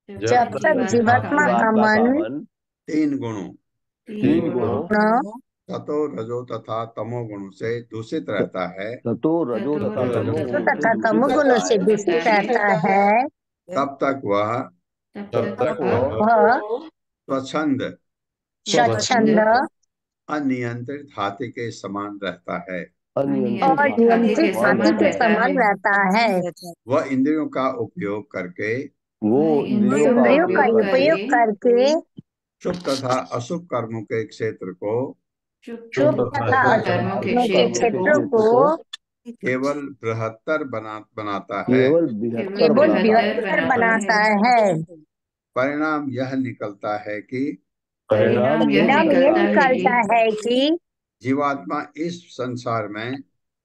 जब तक जीवात्मा का मन तीन गुणों तीन गुणों सतो रजो तथा तमो गुणों से दूषित रहता है सतो रजो तथा तथा तमोगुणों से दूषित रहता है, तब तक वह वह स्वच्छंद स्वच्छंद अनियंत्रित हाथी के समान रहता है। और नियंत्रित हाथी के समान रहता है। वह इंद्रियों का उपयोग करके वो इंद्रियों का उपयोग करके शुभ तथा अशुभ कर्मों के क्षेत्र को शुभ तथा अशुभ कर्मों के क्षेत्रों को केवल बृहत्तर बनाता है। केवल बृहत्तर बनाता है। परिणाम यह निकलता है कि परिणाम यह निकलता है कि जीवात्मा इस संसार में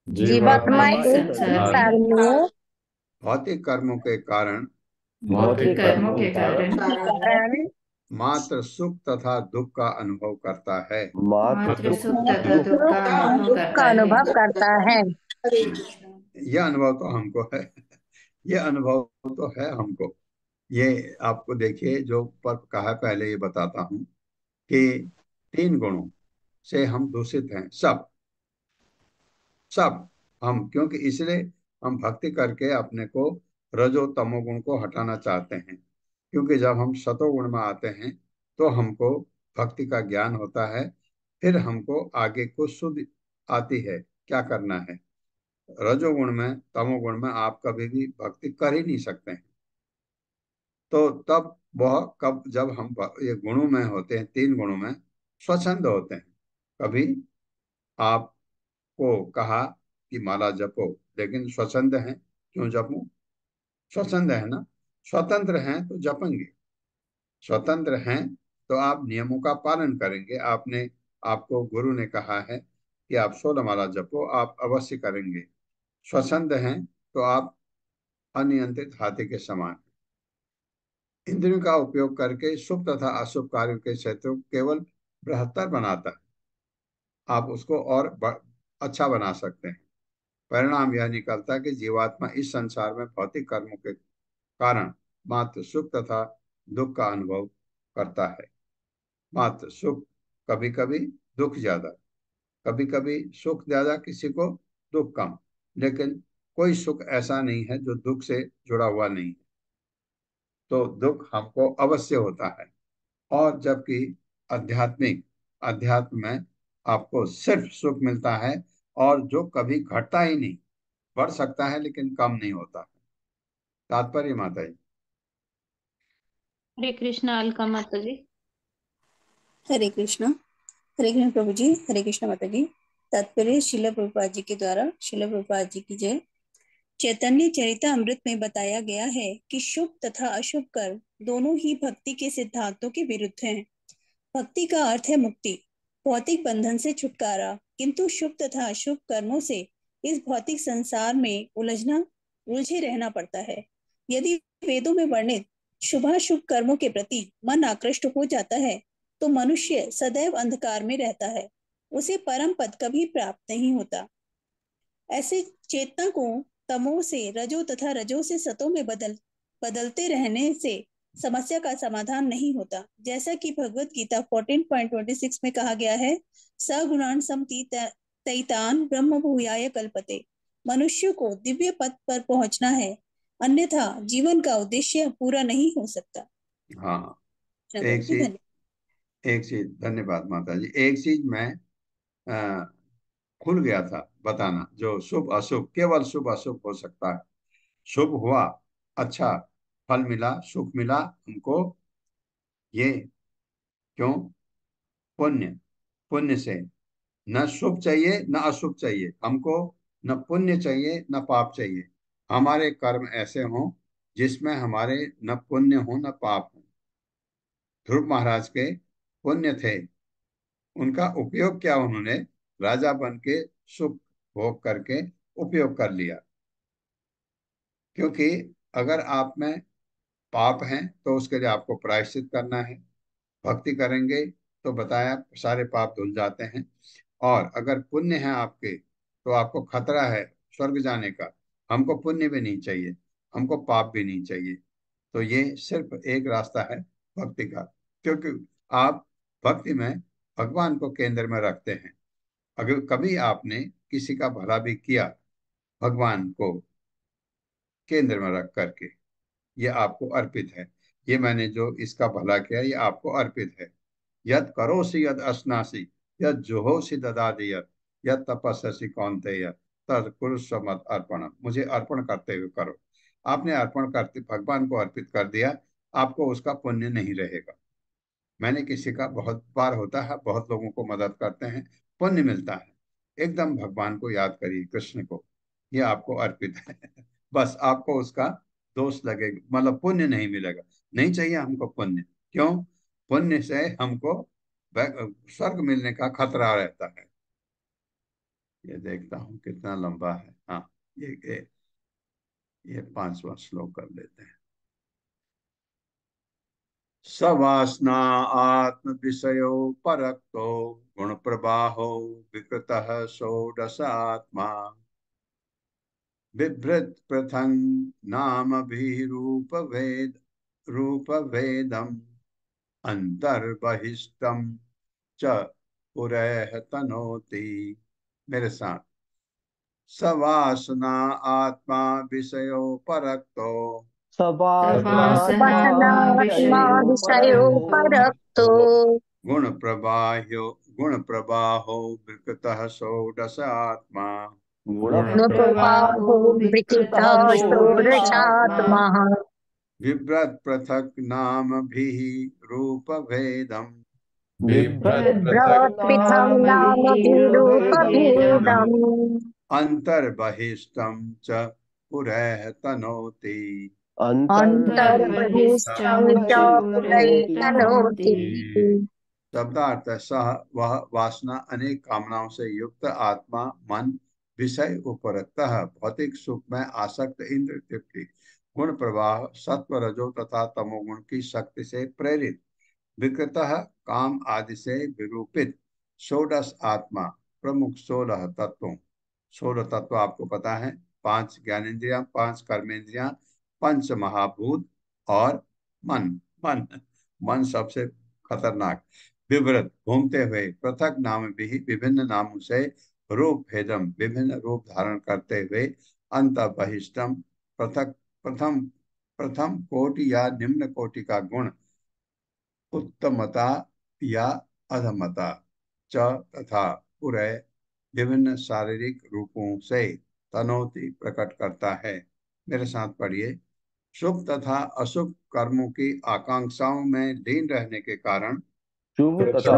जीवात्मा इस संसार में भौतिक कर्मों के कारण मात्र सुख तथा दुख का अनुभव करता है। मात्र सुख दुख का अनुभव करता है। यह अनुभव तो हमको है, यह अनुभव तो है हमको। ये आपको देखिए जो पर कहा पहले ये बताता हूं कि तीन गुणों से हम दूषित हैं, सब सब हम, क्योंकि इसलिए हम भक्ति करके अपने को रजो तमोगुण को हटाना चाहते हैं। क्योंकि जब हम सतोगुण में आते हैं तो हमको भक्ति का ज्ञान होता है, फिर हमको आगे को शुद्ध आती है क्या करना है। रजोगुण में तमोगुण में आप कभी भी भक्ति कर ही नहीं सकते हैं। तो तब वह कब जब हम ये गुणों में होते हैं, तीन गुणों में स्वच्छंद होते हैं। कभी आपको कहा कि माला जपो, लेकिन स्वच्छंद हैं, क्यों जपूं? स्वच्छंद है ना, स्वतंत्र हैं तो जपेंगे। स्वतंत्र हैं तो आप नियमों का पालन करेंगे। आपने आपको गुरु ने कहा है कि आप 16 माला जपो, आप अवश्य करेंगे। स्वच्छंद हैं तो आप अनियंत्रित हाथी के समान। इंद्रियों का उपयोग करके शुभ तथा अशुभ कार्यों के क्षेत्रों को केवल बृहत्तर बनाता है, आप उसको और अच्छा बना सकते हैं। परिणाम यह निकलता है कि जीवात्मा इस संसार में भौतिक कर्मों के कारण मात्र सुख तथा दुख का अनुभव करता है। मात्र सुख, कभी कभी दुख ज्यादा, कभी कभी सुख ज्यादा, किसी को दुख कम, लेकिन कोई सुख ऐसा नहीं है जो दुख से जुड़ा हुआ नहीं है। तो दुख हमको अवश्य होता है। और जबकि अध्यात्म में आपको सिर्फ सुख मिलता है, और जो कभी घटता ही नहीं, बढ़ सकता है लेकिन कम नहीं होता है। तात्पर्य माता जी। हरे कृष्णा अलका माता जी। हरे कृष्णा प्रभु जी। हरे कृष्णा माता जी। तात्पर्य शिला प्रभुपाद जी के द्वारा। शिला प्रभुपाद जी की जय। चैतन्य चरितामृत में बताया गया है कि शुभ तथा अशुभ कर्म दोनों ही भक्ति के सिद्धांतों के विरुद्ध हैं। भक्ति का अर्थ है मुक्ति, भौतिक बंधन से छुटकारा, किंतु शुभ तथा अशुभ कर्मों से इस भौतिक संसार में उलझे रहना पड़ता है। यदि वेदों में वर्णित शुभाशुभ कर्मों के प्रति मन आकृष्ट हो जाता है तो मनुष्य सदैव अंधकार में रहता है, उसे परम पद कभी प्राप्त नहीं होता। ऐसे चेतना को तमो से रजो तथा रजो से सतो में बदलते रहने से समस्या का समाधान नहीं होता। जैसा कि भगवत गीता 14.26 में कहा गया है, सगुणान समतीतान ब्रह्म भूयाय कल्पते। मनुष्य को दिव्य पद पर पहुंचना है, अन्यथा जीवन का उद्देश्य पूरा नहीं हो सकता। हाँ, एक चीज धन्यवाद माता जी। एक चीज मैं खुल गया था बताना, जो शुभ अशुभ, केवल शुभ अशुभ हो सकता है। शुभ हुआ, अच्छा फल मिला, सुख मिला हमको, ये क्यों? पुण्य, पुण्य से। न शुभ चाहिए न अशुभ चाहिए हमको, न पुण्य चाहिए न पाप चाहिए। हमारे कर्म ऐसे हों जिसमें हमारे न पुण्य हो न पाप हो। ध्रुव महाराज के पुण्य थे, उनका उपयोग क्या? उन्होंने राजा बन के सुख भोग करके उपयोग कर लिया। क्योंकि अगर आप में पाप हैं तो उसके लिए आपको प्रायश्चित करना है। भक्ति करेंगे तो बताया सारे पाप धुल जाते हैं। और अगर पुण्य है आपके तो आपको खतरा है स्वर्ग जाने का। हमको पुण्य भी नहीं चाहिए, हमको पाप भी नहीं चाहिए। तो ये सिर्फ एक रास्ता है भक्ति का, क्योंकि आप भक्ति में भगवान को केंद्र में रखते हैं। अगर कभी आपने किसी का भला भी किया भगवान को केंद्र में रख करके, ये आपको अर्पित है। ये मैंने जो इसका भला किया ये आपको अर्पित है। यद करोसि यद अश्नासि यद जुहोसि ददाति यद तपस्यसि कौन्तेय तद कुरुष्व मत अर्पण। मुझे अर्पण करते हुए करो। आपने अर्पण करते भगवान को अर्पित कर दिया, आपको उसका पुण्य नहीं रहेगा। मैंने किसी का बहुत बार होता है, बहुत लोगों को मदद करते हैं, पुण्य मिलता है। एकदम भगवान को याद करिए, कृष्ण को, ये आपको अर्पित है। बस आपको उसका दोष लगेगा, मतलब पुण्य नहीं मिलेगा। नहीं चाहिए हमको पुण्य। क्यों? पुण्य से हमको स्वर्ग मिलने का खतरा रहता है। ये देखता हूँ कितना लंबा है। हाँ, ये 5वां श्लोक कर लेते हैं। सवासना आत्म विषयो परक्तो गुण प्रवाहो विकृतः षोडश आत्मा बिभृत पृथंग नाम भी रूप वेदम अंतर्बहिष्टम च पुरैः तनोति। मेरे साथ। सवासना आत्मा विषयो परक्तो सवासना सवासना विषयो परक्तो गुण प्रवाहो विकृतः षोडश आत्मा गुण प्रवाहो विकृतः षोडशात्मा बिभ्रत् पृथक् नाम भी रूप भेदम बिभ्रत् पृथक् नामभिरूपभेदम् अंतर्बहिष्टं च पुरैः तनोति। अंतर्बहिष्टं च पुरैः तनोति। शब्दार्थ सह वह वासना अनेक कामनाओं से युक्त आत्मा मन विषय उपरतः भौतिक सुख में आसक्त इंद्र तृप्ति गुण प्रवाह सत्व रजो तथा तमोगुण की शक्ति से प्रेरित विकृतः काम आदि से विरूपित षोडश आत्मा प्रमुख 16 तत्वों। 16 तत्व आपको पता है, 5 ज्ञानेन्द्रियां, 5 कर्मेंद्रियां, 5 महाभूत और मन। मन मन सबसे खतरनाक। विवृत घूमते हुए, पृथक नाम भी विभिन्न नामों से, रूप भेदम विभिन्न रूप धारण करते हुए, अंत बहिष्टम पृथक प्रथम प्रथम कोटि या निम्न कोटि का गुण, उत्तमता या अधमता, च तथा पुरय विभिन्न शारीरिक रूपों से तनोति प्रकट करता है। मेरे साथ पढ़िए। शुभ तथा अशुभ कर्मों की आकांक्षाओं में लीन रहने के कारण शुभ तथा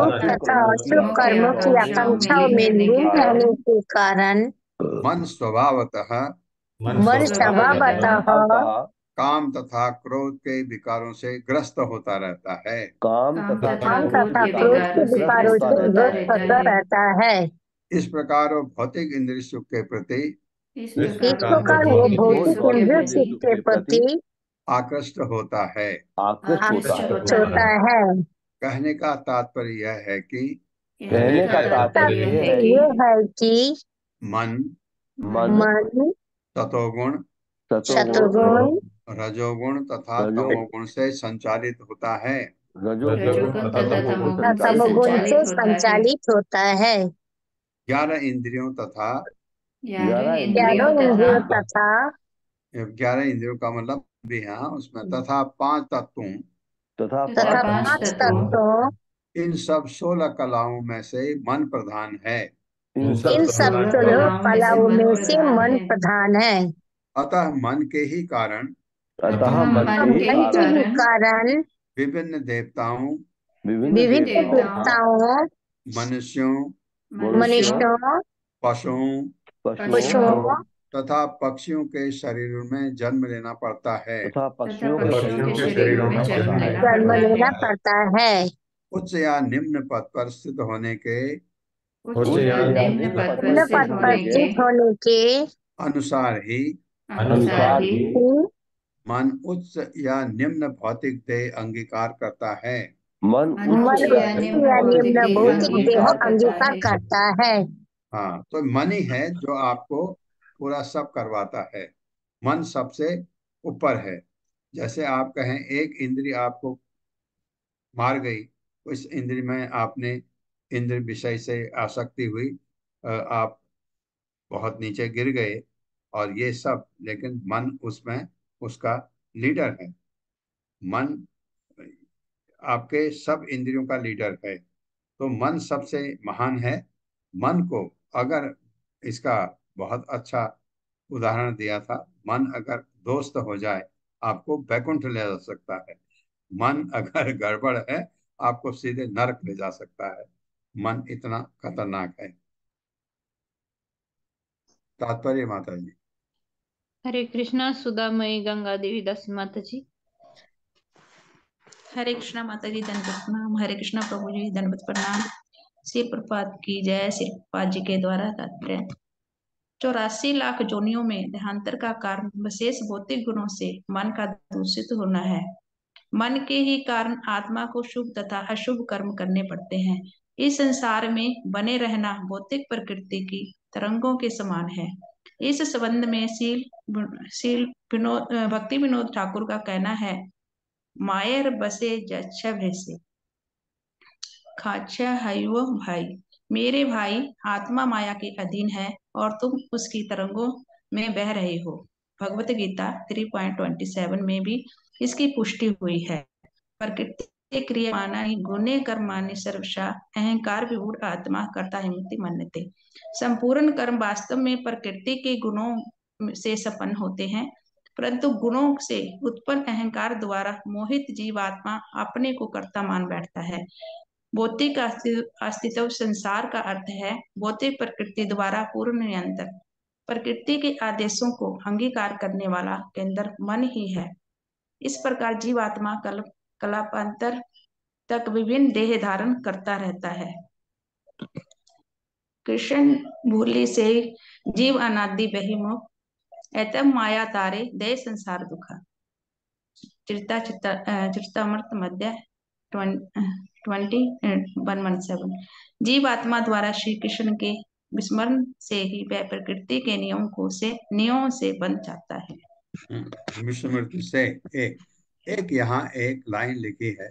अशुभ कर्मों की आकांक्षाओं में लीन रहने के कारण मन स्वभावतः मन मन स्वभावतः स्वभावतः काम तथा क्रोध के विकारों से ग्रस्त होता रहता है। काम काम तथा तथा काम क्रोध तथा के क्रोध विकारों के से ग्रस्त विकारों होता से रहता ग्रस्त है। होता रहता है। इस प्रकार वो भौतिक इंद्रिय सुख के प्रति इस इस इस प्रकार वो प्रकार वो भौतिक इंद्रिय भौतिक सुख के इंद्रिय भौतिक सुख प्रति सुख के के प्रति प्रति आकृष्ट होता है। आकृष्ट होता आकृष्ट है। होता होता है। है। कहने का तात्पर्य यह है कि कहने का तात्पर्य तात्पर्य यह है है कि ये है कि मन, मन, मन, सतोगुण, सतोगुण, शत्रुगुण, रजोगुण तथा रजो तमोगुण से संचालित होता है। रजोगुण रजोगुण तथा तथा तमोगुण से तमोगुण से संचालित होता तमोगुण है। से संचालित होता है। संचालित होता है। 11 इंद्रियों तथा 11 11 इंद्रियों ग्यारह तथा इंद्रियों तथा 11 इंद्रियों का मतलब भी है उसमें, तथा 5 तत्वों, तथा तथा तथा पांच 5 पांच तत्वों, तत्वों, तत्वों, इन सब 16 कलाओं में से मन प्रधान है। इन इन सब इन सब 16 16 सोलह कलाओं में से कलाओं मन में से प्रधान मन है। प्रधान है। अतः मन के ही कारण अतः अतः मन के मन ही के ही मन के ही कारण कारण कारण विभिन्न देवताओं, विभिन्न विभिन्न विभिन्न देवताओं, देवताओं, देवताओं, मनुष्यों, मनुष्यों, मनुष्यों, मनुष्यों, पशुओं पशुओं पशुओं तथा पक्षियों के शरीरों में जन्म लेना पड़ता है। तथा तथा पक्षियों के पक्षियों शरीरों के में जन्म शरीरों में लेना जन्म पड़ता है। लेना जन्म पड़ता लेना है। पड़ता है। उच्च या निम्न पद पर स्थित होने के उच्च उच्च या या निम्न निम्न पद पद पर पर निम्न स्थित पद स्थित पर होने होने के के स्थित होने के अनुसार ही अनुसार अनुसार ही ही मन उच्च या निम्न भौतिक देह अंगीकार करता है। मन मन उच्च उच्च मन या या उच्च निम्न निम्न या भौतिक भौतिक निम्न देह देह भौतिक देह अंगीकार अंगीकार करता करता अंगीकार है। है। करता है। हाँ, तो मन ही है जो आपको पूरा सब करवाता है। मन सबसे ऊपर है। जैसे आप कहें एक इंद्री आपको मार गई, उस इंद्री में आपने इंद्र विषय से आसक्ति हुई, आप बहुत नीचे गिर गए और ये सब, लेकिन मन उसमें उसका लीडर है। मन आपके सब इंद्रियों का लीडर है, तो मन सबसे महान है। मन को अगर इसका बहुत अच्छा उदाहरण दिया था, मन अगर दोस्त हो जाए आपको बैकुंठ ले जा सकता है, मन अगर गड़बड़ है आपको सीधे नरक ले जा सकता है। मन इतना खतरनाक है। तात्पर्य माता जी। हरे कृष्णा सुदामयी गंगा देवी दासी माता जी। हरे कृष्णा माता जी दंडवत प्रणाम। हरे कृष्णा प्रभु जी दंडवत प्रणाम। श्री प्रपात की जय। श्री प्रपात जी के द्वारा तात्पर्य 84 लाख जोनियों में देहांतर का कारण विशेष भौतिक गुणों से मन का दूषित होना है। मन के ही कारण आत्मा को शुभ तथा अशुभ कर्म करने पड़ते हैं। इस संसार में बने रहना भौतिक प्रकृति की तरंगों के समान है। इस संबंध में शील भक्ति विनोद ठाकुर का कहना है, मायर बसे जच्छ भैसे खाचा हयो भाई। मेरे भाई, आत्मा माया के अधीन है और तुम उसकी तरंगों में बह रहे हो। भगवत गीता 3.27 में भी इसकी पुष्टि हुई है। प्रकृति क्रियमाणानि गुणे कर्माणि सर्वशा अहंकार विमूढ़ आत्मा कर्ता हिमति मन्यते। संपूर्ण कर्म वास्तव में प्रकृति के गुणों से संपन्न होते हैं, परंतु गुणों से उत्पन्न अहंकार द्वारा मोहित जीवात्मा अपने को कर्ता मान बैठता है। भौतिक अस्तित्व संसार का अर्थ है भौतिक प्रकृति द्वारा पूर्ण नियंत्रण। प्रकृति के आदेशों को अंगीकार करने वाला केंद्र मन ही है। इस प्रकार जीवात्मा कल्पांतर तक विभिन्न देह धारण करता रहता है। कृष्ण भूलि से जीव अनादि बहिमुख एतम माया तारे दय संसार दुखा। चरितामृत मध्य 21:17। जीवात्मा द्वारा श्री कृष्ण के विस्मरण से ही वह प्रकृति के नियमों से बंध जाता है। विस्मृति से एक एक यहाँ एक लाइन लिखी है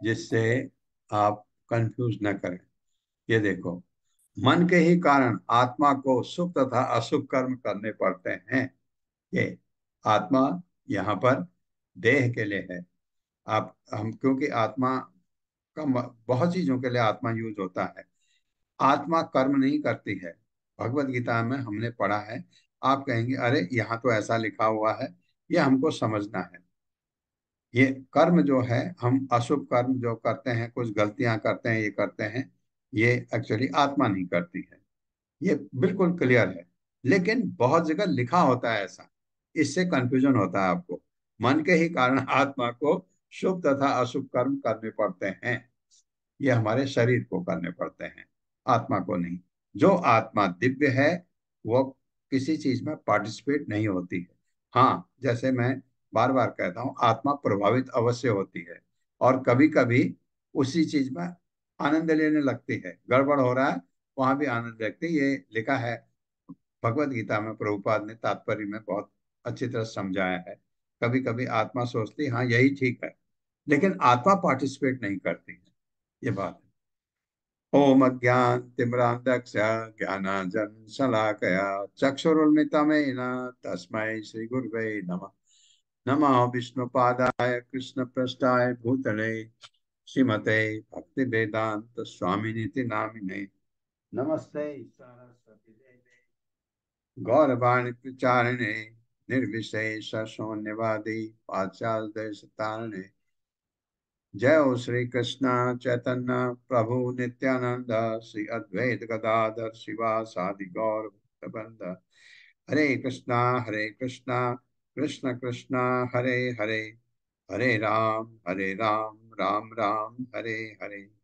जिससे आप कंफ्यूज न करें। ये देखो, मन के ही कारण आत्मा को सुख तथा अशुभ कर्म करने पड़ते हैं। ये आत्मा यहाँ पर देह के लिए है। आप हम क्योंकि आत्मा का बहुत चीजों के लिए आत्मा यूज होता है। आत्मा कर्म नहीं करती है। भगवत गीता में हमने पढ़ा है। आप कहेंगे अरे यहाँ तो ऐसा लिखा हुआ है, ये हमको समझना है। ये कर्म जो है, हम अशुभ कर्म जो करते हैं, कुछ गलतियां करते हैं, ये करते हैं, ये एक्चुअली आत्मा नहीं करती है। ये बिल्कुल क्लियर है। लेकिन बहुत जगह लिखा होता है ऐसा, इससे कंफ्यूजन होता है आपको। मन के ही कारण आत्मा को शुभ तथा अशुभ कर्म करने पड़ते हैं। ये हमारे शरीर को करने पड़ते हैं, आत्मा को नहीं। जो आत्मा दिव्य है वो किसी चीज में पार्टिसिपेट नहीं होती है। हाँ, जैसे मैं बार बार कहता हूँ, आत्मा प्रभावित अवश्य होती है और कभी कभी उसी चीज में आनंद लेने लगती है। गड़बड़ हो रहा है, वहां भी आनंद लगती है। ये लिखा है भगवत गीता में, प्रभुपाद ने तात्पर्य में बहुत अच्छी तरह समझाया है। कभी कभी आत्मा सोचती है हाँ यही ठीक है, लेकिन आत्मा पार्टिसिपेट नहीं करती है। ये बात है। ओम अज्ञान तिम्रांधक्ष ज्ञानांजन शलाकया चक्षुरुन्मिलितमेन तस्मै श्री गुरुवे नमः। नमः विष्णुपादाय कृष्णपृष्ठाय भूतले श्रीमते भक्ति वेदांत स्वामिनीति नामिने। नमस्ते सरस्वती देवे गौरवाणी प्रचारिणे निर्विशेष शून्यवादी पाश्चात्य देश तारिणे। जय हो श्री कृष्ण चैतन्य प्रभु नित्यानंद श्री अद्वैत गदाधर शिवासादि गौर भक्तवृंद। हरे कृष्णा कृष्ण कृष्ण हरे हरे, हरे राम राम राम हरे हरे।